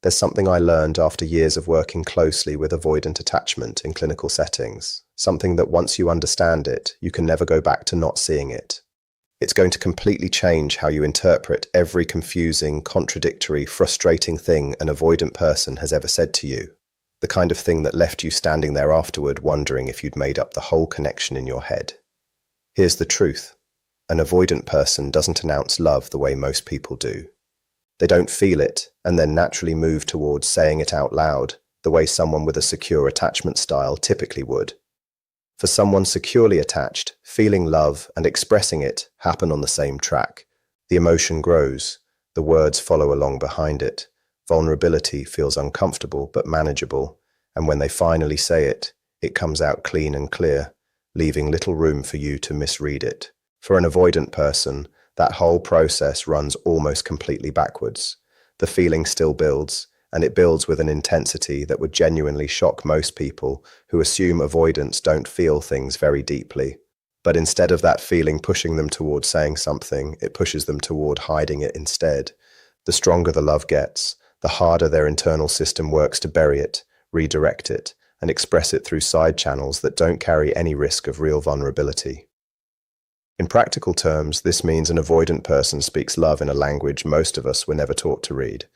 There's something I learned after years of working closely with avoidant attachment in clinical settings, something that once you understand it, you can never go back to not seeing it. It's going to completely change how you interpret every confusing, contradictory, frustrating thing an avoidant person has ever said to you. The kind of thing that left you standing there afterward wondering if you'd made up the whole connection in your head. Here's the truth. An avoidant person doesn't announce love the way most people do. They don't feel it and then naturally move towards saying it out loud, the way someone with a secure attachment style typically would. For someone securely attached, feeling love and expressing it happen on the same track. The emotion grows, the words follow along behind it. Vulnerability feels uncomfortable but manageable, and when they finally say it, it comes out clean and clear, leaving little room for you to misread it. For an avoidant person, that whole process runs almost completely backwards. The feeling still builds, and it builds with an intensity that would genuinely shock most people who assume avoidants don't feel things very deeply. But instead of that feeling pushing them toward saying something, it pushes them toward hiding it instead. The stronger the love gets, the harder their internal system works to bury it, redirect it, and express it through side channels that don't carry any risk of real vulnerability. In practical terms, this means an avoidant person speaks love in a language most of us were never taught to read.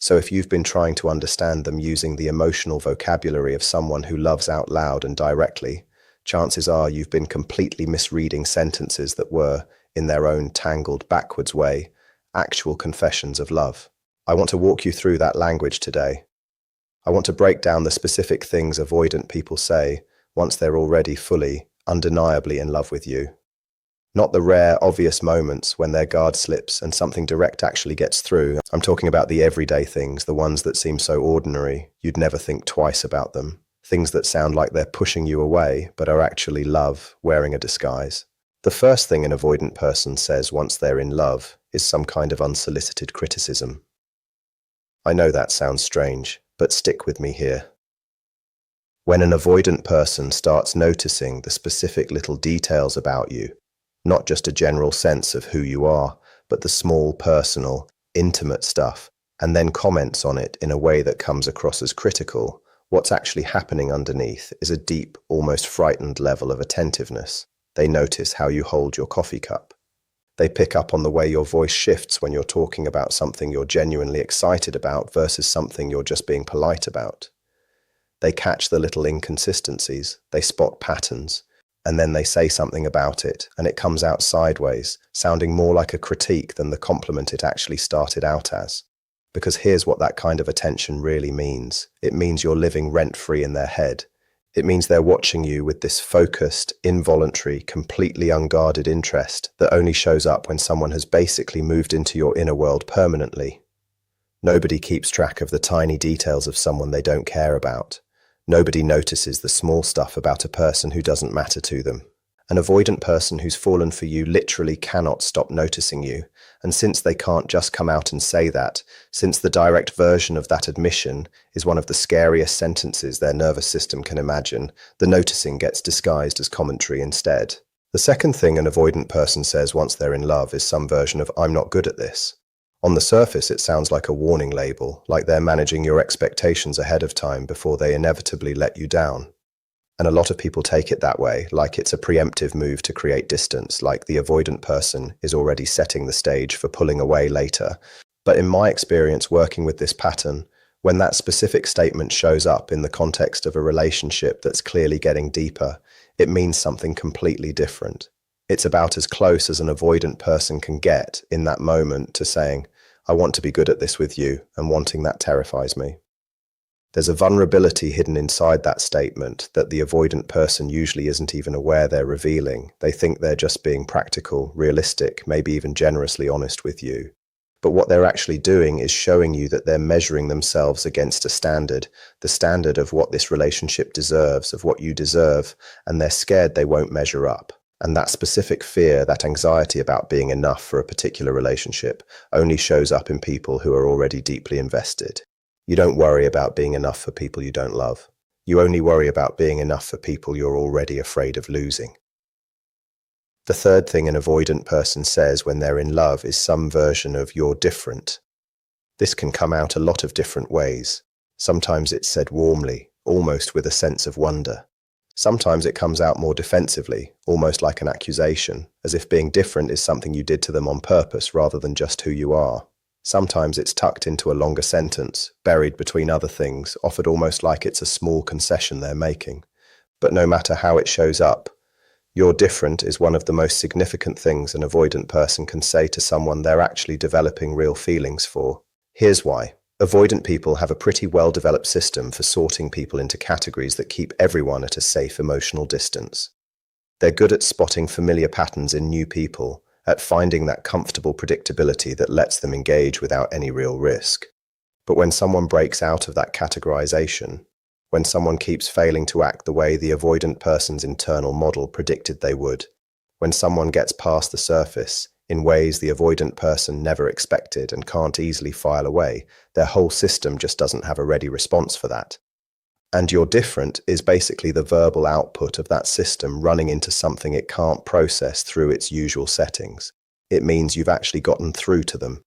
So if you've been trying to understand them using the emotional vocabulary of someone who loves out loud and directly, chances are you've been completely misreading sentences that were, in their own tangled backwards way, actual confessions of love. I want to walk you through that language today. I want to break down the specific things avoidant people say once they're already fully, undeniably in love with you. Not the rare, obvious moments when their guard slips and something direct actually gets through. I'm talking about the everyday things, the ones that seem so ordinary, you'd never think twice about them. Things that sound like they're pushing you away, but are actually love, wearing a disguise. The first thing an avoidant person says once they're in love is some kind of unsolicited criticism. I know that sounds strange, but stick with me here. When an avoidant person starts noticing the specific little details about you, not just a general sense of who you are, but the small, personal, intimate stuff, and then comments on it in a way that comes across as critical, what's actually happening underneath is a deep, almost frightened level of attentiveness. They notice how you hold your coffee cup. They pick up on the way your voice shifts when you're talking about something you're genuinely excited about versus something you're just being polite about. They catch the little inconsistencies, they spot patterns, and then they say something about it, and it comes out sideways, sounding more like a critique than the compliment it actually started out as. Because here's what that kind of attention really means. It means you're living rent-free in their head. It means they're watching you with this focused, involuntary, completely unguarded interest that only shows up when someone has basically moved into your inner world permanently. Nobody keeps track of the tiny details of someone they don't care about. Nobody notices the small stuff about a person who doesn't matter to them. An avoidant person who's fallen for you literally cannot stop noticing you, and since they can't just come out and say that, since the direct version of that admission is one of the scariest sentences their nervous system can imagine, the noticing gets disguised as commentary instead. The second thing an avoidant person says once they're in love is some version of "I'm not good at this." On the surface, it sounds like a warning label, like they're managing your expectations ahead of time before they inevitably let you down. And a lot of people take it that way, like it's a preemptive move to create distance, like the avoidant person is already setting the stage for pulling away later. But in my experience working with this pattern, when that specific statement shows up in the context of a relationship that's clearly getting deeper, it means something completely different. It's about as close as an avoidant person can get in that moment to saying, "I want to be good at this with you," and wanting that terrifies me. There's a vulnerability hidden inside that statement that the avoidant person usually isn't even aware they're revealing. They think they're just being practical, realistic, maybe even generously honest with you. But what they're actually doing is showing you that they're measuring themselves against a standard, the standard of what this relationship deserves, of what you deserve, and they're scared they won't measure up. And that specific fear, that anxiety about being enough for a particular relationship, only shows up in people who are already deeply invested. You don't worry about being enough for people you don't love. You only worry about being enough for people you're already afraid of losing. The third thing an avoidant person says when they're in love is some version of "you're different." This can come out a lot of different ways. Sometimes it's said warmly, almost with a sense of wonder. Sometimes it comes out more defensively, almost like an accusation, as if being different is something you did to them on purpose rather than just who you are. Sometimes it's tucked into a longer sentence, buried between other things, offered almost like it's a small concession they're making. But no matter how it shows up, "You're different" is one of the most significant things an avoidant person can say to someone they're actually developing real feelings for. Here's why. Avoidant people have a pretty well-developed system for sorting people into categories that keep everyone at a safe emotional distance. They're good at spotting familiar patterns in new people, at finding that comfortable predictability that lets them engage without any real risk. But when someone breaks out of that categorization, when someone keeps failing to act the way the avoidant person's internal model predicted they would, when someone gets past the surface in ways the avoidant person never expected and can't easily file away, their whole system just doesn't have a ready response for that. And "you're different" is basically the verbal output of that system running into something it can't process through its usual settings. It means you've actually gotten through to them.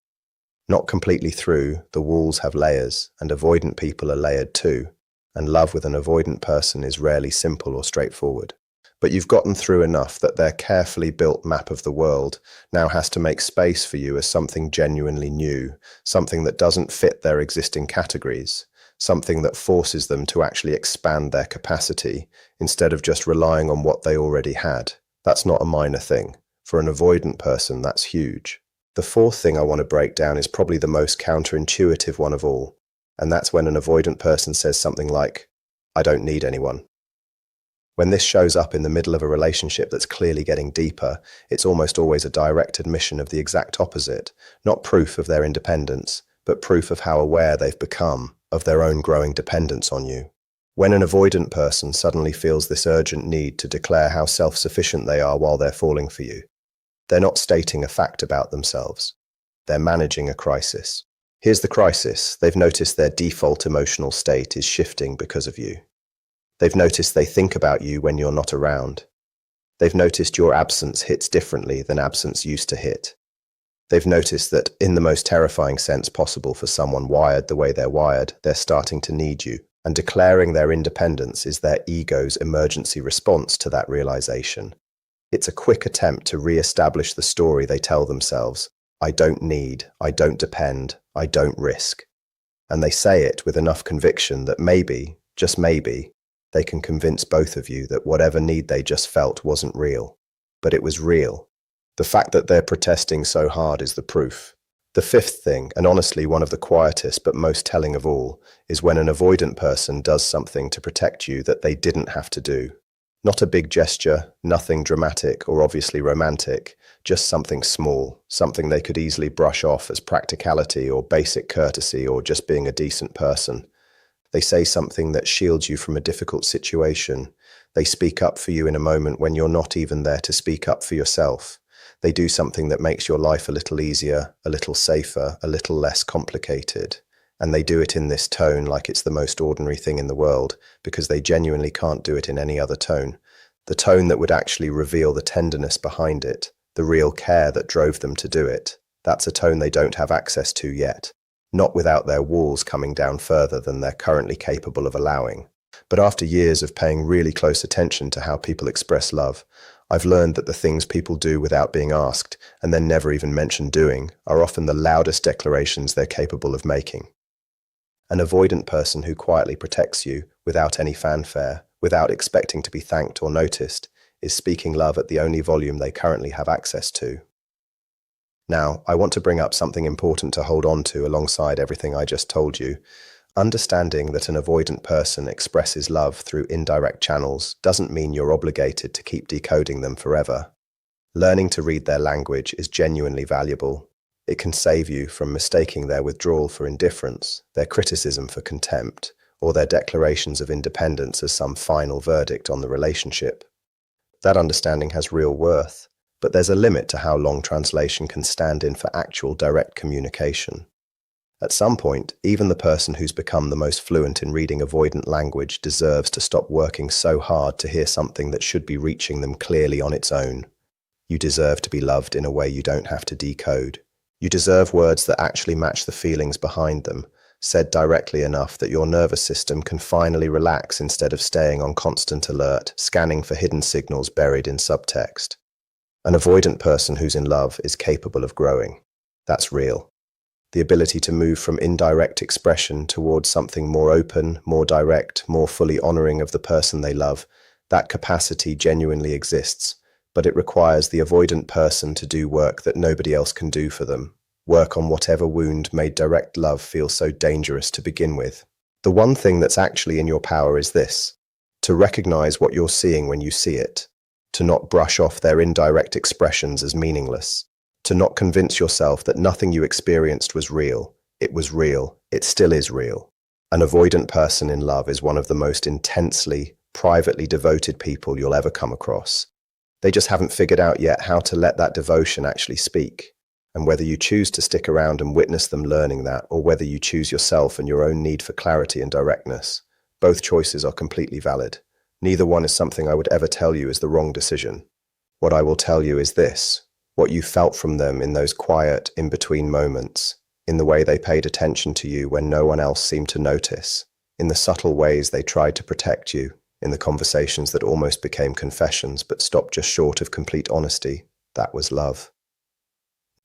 Not completely through, the walls have layers, and avoidant people are layered too, and love with an avoidant person is rarely simple or straightforward. But you've gotten through enough that their carefully built map of the world now has to make space for you as something genuinely new, something that doesn't fit their existing categories, something that forces them to actually expand their capacity instead of just relying on what they already had. That's not a minor thing. For an avoidant person, that's huge. The fourth thing I want to break down is probably the most counterintuitive one of all, and that's when an avoidant person says something like, "I don't need anyone." When this shows up in the middle of a relationship that's clearly getting deeper, it's almost always a direct admission of the exact opposite, not proof of their independence, but proof of how aware they've become of their own growing dependence on you. When an avoidant person suddenly feels this urgent need to declare how self-sufficient they are while they're falling for you, they're not stating a fact about themselves. They're managing a crisis. Here's the crisis. They've noticed their default emotional state is shifting because of you. They've noticed they think about you when you're not around. They've noticed your absence hits differently than absence used to hit. They've noticed that, in the most terrifying sense possible for someone wired the way they're wired, they're starting to need you, and declaring their independence is their ego's emergency response to that realization. It's a quick attempt to re-establish the story they tell themselves: "I don't need, I don't depend, I don't risk." And they say it with enough conviction that maybe, just maybe, they can convince both of you that whatever need they just felt wasn't real. But it was real. The fact that they're protesting so hard is the proof. The fifth thing, and honestly one of the quietest but most telling of all, is when an avoidant person does something to protect you that they didn't have to do. Not a big gesture, nothing dramatic or obviously romantic, just something small, something they could easily brush off as practicality or basic courtesy or just being a decent person. They say something that shields you from a difficult situation. They speak up for you in a moment when you're not even there to speak up for yourself. They do something that makes your life a little easier, a little safer, a little less complicated. And they do it in this tone like it's the most ordinary thing in the world, because they genuinely can't do it in any other tone. The tone that would actually reveal the tenderness behind it, the real care that drove them to do it. That's a tone they don't have access to yet. Not without their walls coming down further than they're currently capable of allowing. But after years of paying really close attention to how people express love, I've learned that the things people do without being asked, and then never even mentioned doing, are often the loudest declarations they're capable of making. An avoidant person who quietly protects you, without any fanfare, without expecting to be thanked or noticed, is speaking love at the only volume they currently have access to. Now, I want to bring up something important to hold on to alongside everything I just told you. Understanding that an avoidant person expresses love through indirect channels doesn't mean you're obligated to keep decoding them forever. Learning to read their language is genuinely valuable. It can save you from mistaking their withdrawal for indifference, their criticism for contempt, or their declarations of independence as some final verdict on the relationship. That understanding has real worth, but there's a limit to how long translation can stand in for actual direct communication. At some point, even the person who's become the most fluent in reading avoidant language deserves to stop working so hard to hear something that should be reaching them clearly on its own. You deserve to be loved in a way you don't have to decode. You deserve words that actually match the feelings behind them, said directly enough that your nervous system can finally relax instead of staying on constant alert, scanning for hidden signals buried in subtext. An avoidant person who's in love is capable of growing. That's real. The ability to move from indirect expression towards something more open, more direct, more fully honoring of the person they love, that capacity genuinely exists, but it requires the avoidant person to do work that nobody else can do for them. Work on whatever wound made direct love feel so dangerous to begin with. The one thing that's actually in your power is this: to recognize what you're seeing when you see it, to not brush off their indirect expressions as meaningless, to not convince yourself that nothing you experienced was real. It was real. It still is real. An avoidant person in love is one of the most intensely, privately devoted people you'll ever come across. They just haven't figured out yet how to let that devotion actually speak. And whether you choose to stick around and witness them learning that, or whether you choose yourself and your own need for clarity and directness, both choices are completely valid. Neither one is something I would ever tell you is the wrong decision. What I will tell you is this: what you felt from them in those quiet, in-between moments, in the way they paid attention to you when no one else seemed to notice, in the subtle ways they tried to protect you, in the conversations that almost became confessions but stopped just short of complete honesty, that was love.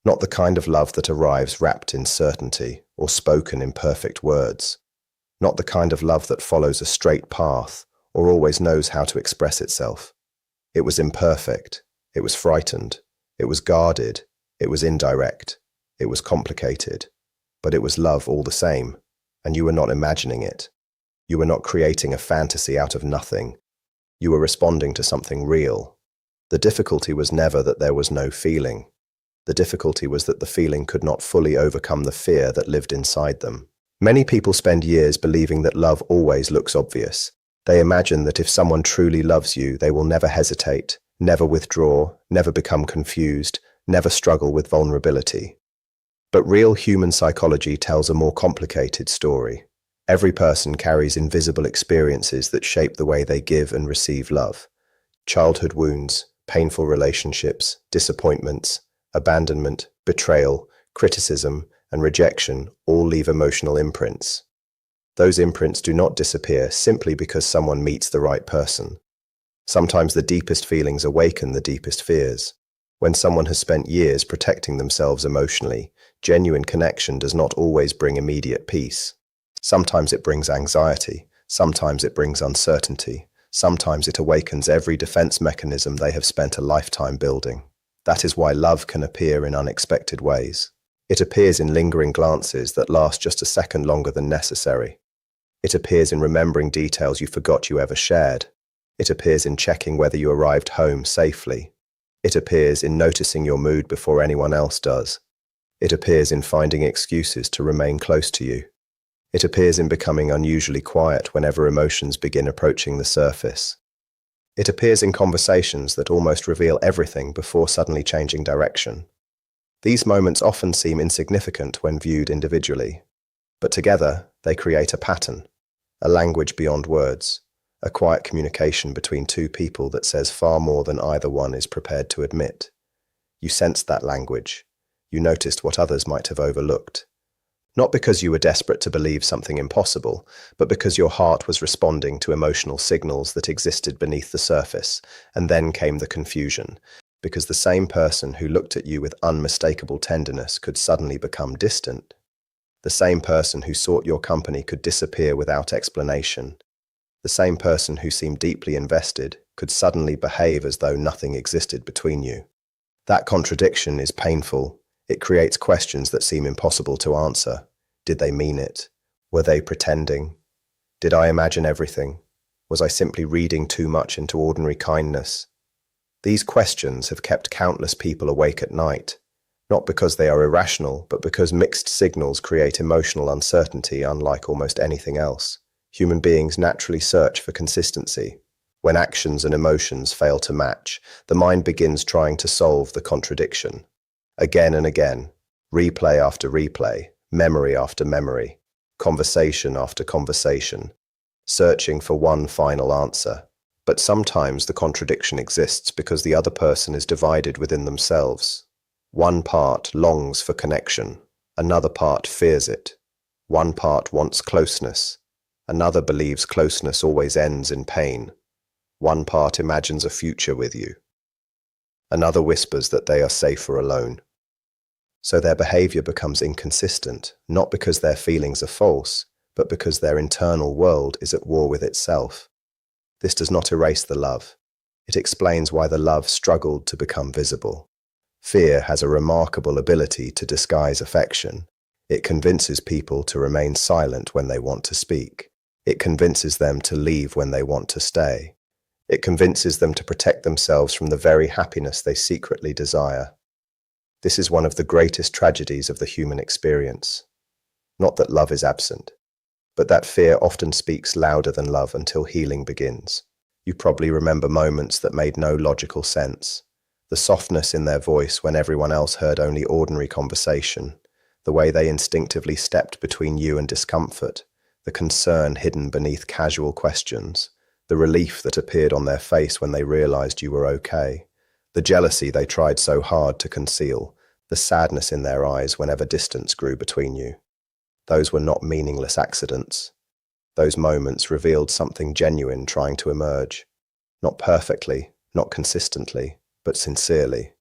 Not the kind of love that arrives wrapped in certainty or spoken in perfect words. Not the kind of love that follows a straight path or always knows how to express itself. It was imperfect. It was frightened. It was guarded. It was indirect. It was complicated. But it was love all the same, and you were not imagining it. You were not creating a fantasy out of nothing. You were responding to something real. The difficulty was never that there was no feeling. The difficulty was that the feeling could not fully overcome the fear that lived inside them. Many people spend years believing that love always looks obvious. They imagine that if someone truly loves you, they will never hesitate, never withdraw, never become confused, never struggle with vulnerability. But real human psychology tells a more complicated story. Every person carries invisible experiences that shape the way they give and receive love. Childhood wounds, painful relationships, disappointments, abandonment, betrayal, criticism, and rejection all leave emotional imprints. Those imprints do not disappear simply because someone meets the right person. Sometimes the deepest feelings awaken the deepest fears. When someone has spent years protecting themselves emotionally, genuine connection does not always bring immediate peace. Sometimes it brings anxiety. Sometimes it brings uncertainty. Sometimes it awakens every defense mechanism they have spent a lifetime building. That is why love can appear in unexpected ways. It appears in lingering glances that last just a second longer than necessary. It appears in remembering details you forgot you ever shared. It appears in checking whether you arrived home safely. It appears in noticing your mood before anyone else does. It appears in finding excuses to remain close to you. It appears in becoming unusually quiet whenever emotions begin approaching the surface. It appears in conversations that almost reveal everything before suddenly changing direction. These moments often seem insignificant when viewed individually, but together they create a pattern, a language beyond words, a quiet communication between two people that says far more than either one is prepared to admit. You sensed that language. You noticed what others might have overlooked. Not because you were desperate to believe something impossible, but because your heart was responding to emotional signals that existed beneath the surface, and then came the confusion, because the same person who looked at you with unmistakable tenderness could suddenly become distant. The same person who sought your company could disappear without explanation. The same person who seemed deeply invested could suddenly behave as though nothing existed between you. That contradiction is painful. It creates questions that seem impossible to answer. Did they mean it? Were they pretending? Did I imagine everything? Was I simply reading too much into ordinary kindness? These questions have kept countless people awake at night, not because they are irrational, but because mixed signals create emotional uncertainty unlike almost anything else. Human beings naturally search for consistency. When actions and emotions fail to match, the mind begins trying to solve the contradiction. Again and again, replay after replay, memory after memory, conversation after conversation, searching for one final answer. But sometimes the contradiction exists because the other person is divided within themselves. One part longs for connection, another part fears it. One part wants closeness, another believes closeness always ends in pain. One part imagines a future with you, another whispers that they are safer alone. So their behavior becomes inconsistent, not because their feelings are false, but because their internal world is at war with itself. This does not erase the love. It explains why the love struggled to become visible. Fear has a remarkable ability to disguise affection. It convinces people to remain silent when they want to speak. It convinces them to leave when they want to stay. It convinces them to protect themselves from the very happiness they secretly desire. This is one of the greatest tragedies of the human experience. Not that love is absent, but that fear often speaks louder than love until healing begins. You probably remember moments that made no logical sense. The softness in their voice when everyone else heard only ordinary conversation, the way they instinctively stepped between you and discomfort, the concern hidden beneath casual questions, the relief that appeared on their face when they realized you were okay, the jealousy they tried so hard to conceal, the sadness in their eyes whenever distance grew between you. Those were not meaningless accidents. Those moments revealed something genuine trying to emerge. Not perfectly, not consistently, but sincerely.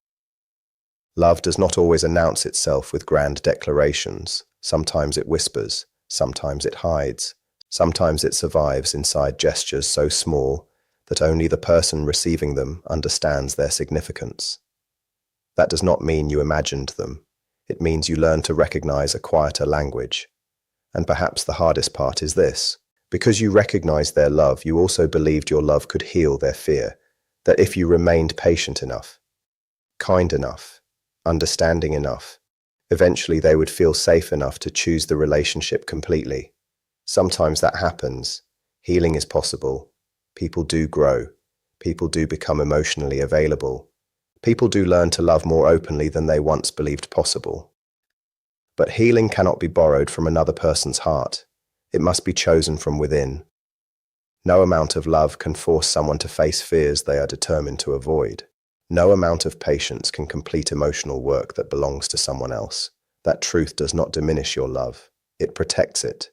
Love does not always announce itself with grand declarations. Sometimes it whispers, sometimes it hides, sometimes it survives inside gestures so small that only the person receiving them understands their significance. That does not mean you imagined them. It means you learn to recognize a quieter language. And perhaps the hardest part is this. Because you recognized their love, you also believed your love could heal their fear, that if you remained patient enough, kind enough, understanding enough, eventually they would feel safe enough to choose the relationship completely. Sometimes that happens. Healing is possible. People do grow. People do become emotionally available. People do learn to love more openly than they once believed possible. But healing cannot be borrowed from another person's heart. It must be chosen from within. No amount of love can force someone to face fears they are determined to avoid. No amount of patience can complete emotional work that belongs to someone else. That truth does not diminish your love. It protects it.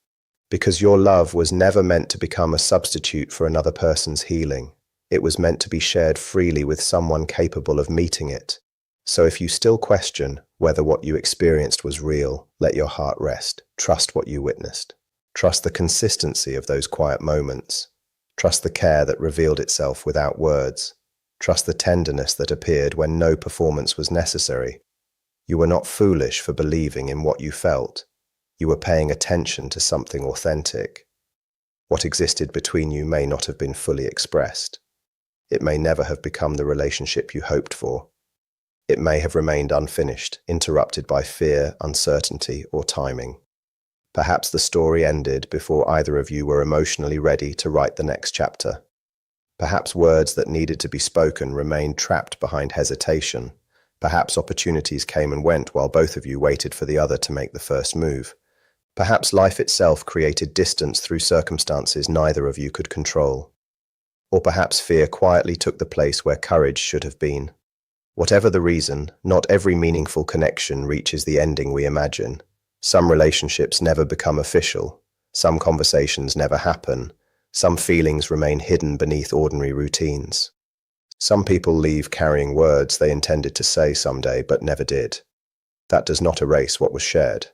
Because your love was never meant to become a substitute for another person's healing. It was meant to be shared freely with someone capable of meeting it. So if you still question whether what you experienced was real, let your heart rest. Trust what you witnessed. Trust the consistency of those quiet moments. Trust the care that revealed itself without words. Trust the tenderness that appeared when no performance was necessary. You were not foolish for believing in what you felt. You were paying attention to something authentic. What existed between you may not have been fully expressed. It may never have become the relationship you hoped for. It may have remained unfinished, interrupted by fear, uncertainty, or timing. Perhaps the story ended before either of you were emotionally ready to write the next chapter. Perhaps words that needed to be spoken remained trapped behind hesitation. Perhaps opportunities came and went while both of you waited for the other to make the first move. Perhaps life itself created distance through circumstances neither of you could control. Or perhaps fear quietly took the place where courage should have been. Whatever the reason, not every meaningful connection reaches the ending we imagine. Some relationships never become official. Some conversations never happen. Some feelings remain hidden beneath ordinary routines. Some people leave carrying words they intended to say someday but never did. That does not erase what was shared.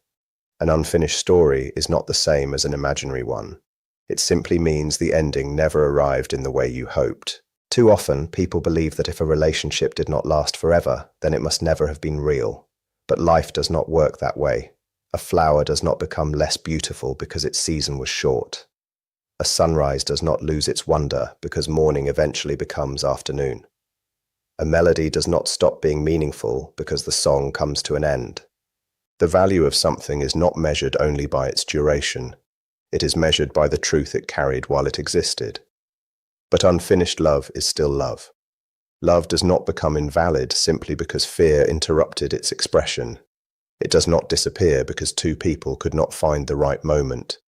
An unfinished story is not the same as an imaginary one. It simply means the ending never arrived in the way you hoped. Too often, people believe that if a relationship did not last forever, then it must never have been real. But life does not work that way. A flower does not become less beautiful because its season was short. A sunrise does not lose its wonder because morning eventually becomes afternoon. A melody does not stop being meaningful because the song comes to an end. The value of something is not measured only by its duration. It is measured by the truth it carried while it existed. But unfinished love is still love. Love does not become invalid simply because fear interrupted its expression. It does not disappear because two people could not find the right moment.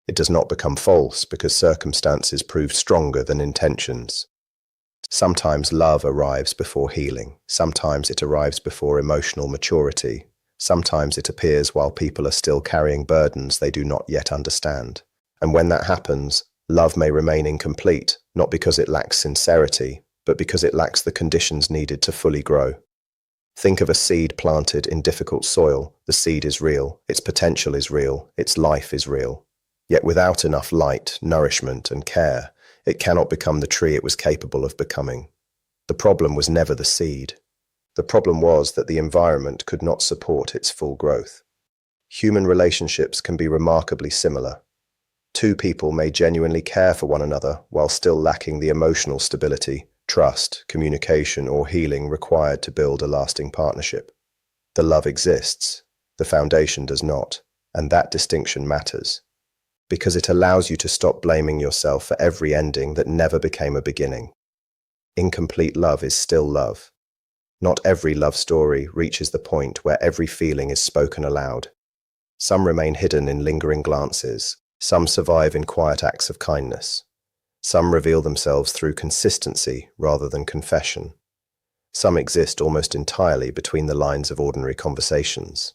It does not become false because circumstances proved stronger than intentions. Sometimes love arrives before healing. Sometimes it arrives before emotional maturity. Sometimes it appears while people are still carrying burdens they do not yet understand. And when that happens, love may remain incomplete, not because it lacks sincerity, but because it lacks the conditions needed to fully grow. Think of a seed planted in difficult soil. The seed is real, its potential is real, its life is real. Yet without enough light, nourishment, and care, it cannot become the tree it was capable of becoming. The problem was never the seed. The problem was that the environment could not support its full growth. Human relationships can be remarkably similar. Two people may genuinely care for one another while still lacking the emotional stability, trust, communication, or healing required to build a lasting partnership. The love exists, the foundation does not, and that distinction matters, because it allows you to stop blaming yourself for every ending that never became a beginning. Incomplete love is still love. Not every love story reaches the point where every feeling is spoken aloud. Some remain hidden in lingering glances. Some survive in quiet acts of kindness. Some reveal themselves through consistency rather than confession. Some exist almost entirely between the lines of ordinary conversations.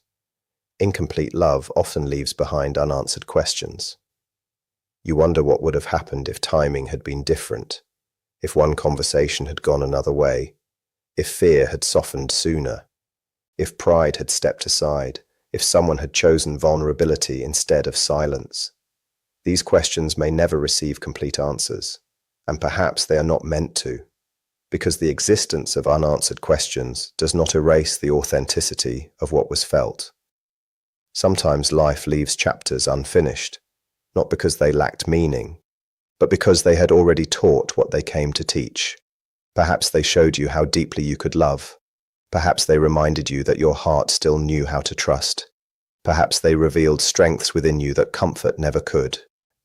Incomplete love often leaves behind unanswered questions. You wonder what would have happened if timing had been different, if one conversation had gone another way, if fear had softened sooner, if pride had stepped aside, if someone had chosen vulnerability instead of silence. These questions may never receive complete answers, and perhaps they are not meant to, because the existence of unanswered questions does not erase the authenticity of what was felt. Sometimes life leaves chapters unfinished, not because they lacked meaning, but because they had already taught what they came to teach. Perhaps they showed you how deeply you could love. Perhaps they reminded you that your heart still knew how to trust. Perhaps they revealed strengths within you that comfort never could.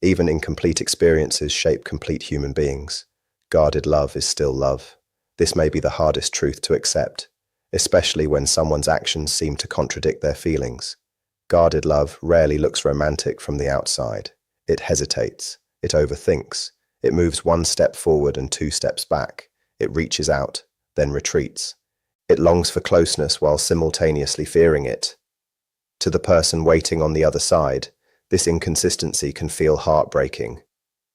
Even incomplete experiences shape complete human beings. Guarded love is still love. This may be the hardest truth to accept, especially when someone's actions seem to contradict their feelings. Guarded love rarely looks romantic from the outside. It hesitates. It overthinks. It moves one step forward and two steps back. It reaches out, then retreats. It longs for closeness while simultaneously fearing it. To the person waiting on the other side, this inconsistency can feel heartbreaking.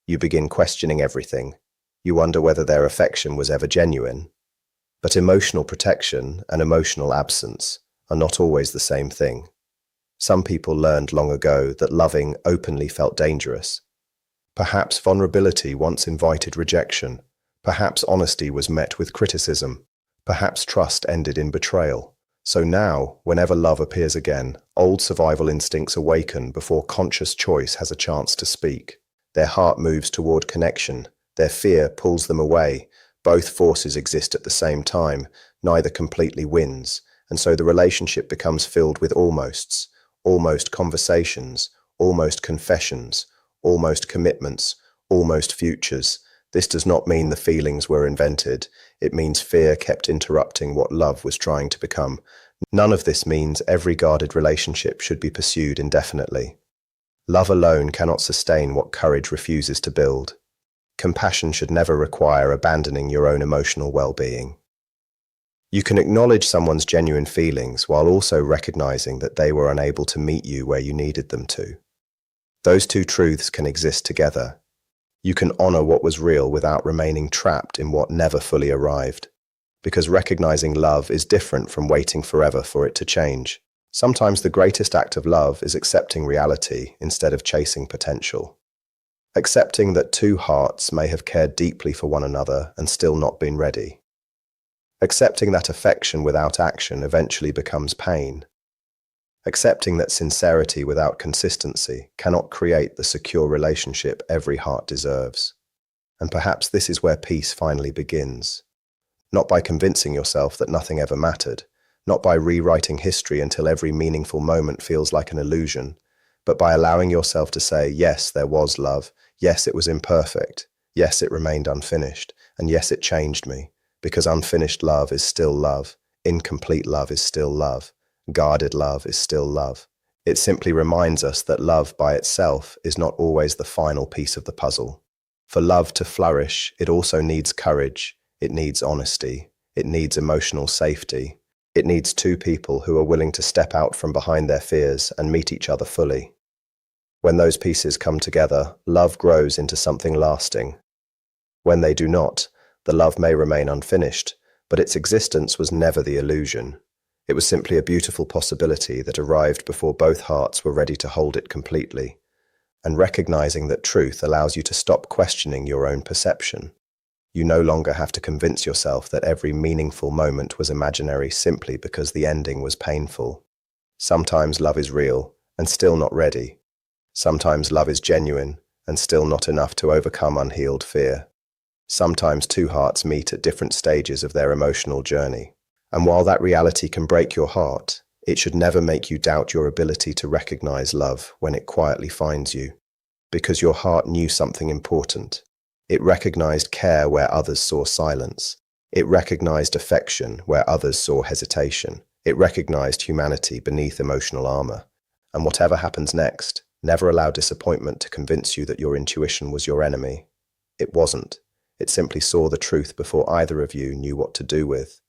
You begin questioning everything. You wonder whether their affection was ever genuine. But emotional protection and emotional absence are not always the same thing. Some people learned long ago that loving openly felt dangerous. Perhaps vulnerability once invited rejection. Perhaps honesty was met with criticism. Perhaps trust ended in betrayal. So now, whenever love appears again, old survival instincts awaken before conscious choice has a chance to speak. Their heart moves toward connection. Their fear pulls them away. Both forces exist at the same time. Neither completely wins. And so the relationship becomes filled with almosts, almost conversations, almost confessions, almost commitments, almost futures. This does not mean the feelings were invented. It means fear kept interrupting what love was trying to become. None of this means every guarded relationship should be pursued indefinitely. Love alone cannot sustain what courage refuses to build. Compassion should never require abandoning your own emotional well-being. You can acknowledge someone's genuine feelings while also recognizing that they were unable to meet you where you needed them to. Those two truths can exist together. You can honor what was real without remaining trapped in what never fully arrived. Because recognizing love is different from waiting forever for it to change. Sometimes the greatest act of love is accepting reality instead of chasing potential. Accepting that two hearts may have cared deeply for one another and still not been ready. Accepting that affection without action eventually becomes pain. Accepting that sincerity without consistency cannot create the secure relationship every heart deserves. And perhaps this is where peace finally begins. Not by convincing yourself that nothing ever mattered, not by rewriting history until every meaningful moment feels like an illusion, but by allowing yourself to say, yes, there was love, yes, it was imperfect, yes, it remained unfinished, and yes, it changed me, because unfinished love is still love, incomplete love is still love. Guarded love is still love. It simply reminds us that love by itself is not always the final piece of the puzzle. For love to flourish, it also needs courage. It needs honesty. It needs emotional safety. It needs two people who are willing to step out from behind their fears and meet each other fully. When those pieces come together, love grows into something lasting. When they do not, the love may remain unfinished, but its existence was never the illusion. It was simply a beautiful possibility that arrived before both hearts were ready to hold it completely. And recognizing that truth allows you to stop questioning your own perception. You no longer have to convince yourself that every meaningful moment was imaginary simply because the ending was painful. Sometimes love is real and still not ready. Sometimes love is genuine and still not enough to overcome unhealed fear. Sometimes two hearts meet at different stages of their emotional journey. And while that reality can break your heart, it should never make you doubt your ability to recognize love when it quietly finds you. Because your heart knew something important. It recognized care where others saw silence. It recognized affection where others saw hesitation. It recognized humanity beneath emotional armor. And whatever happens next, never allow disappointment to convince you that your intuition was your enemy. It wasn't. It simply saw the truth before either of you knew what to do with.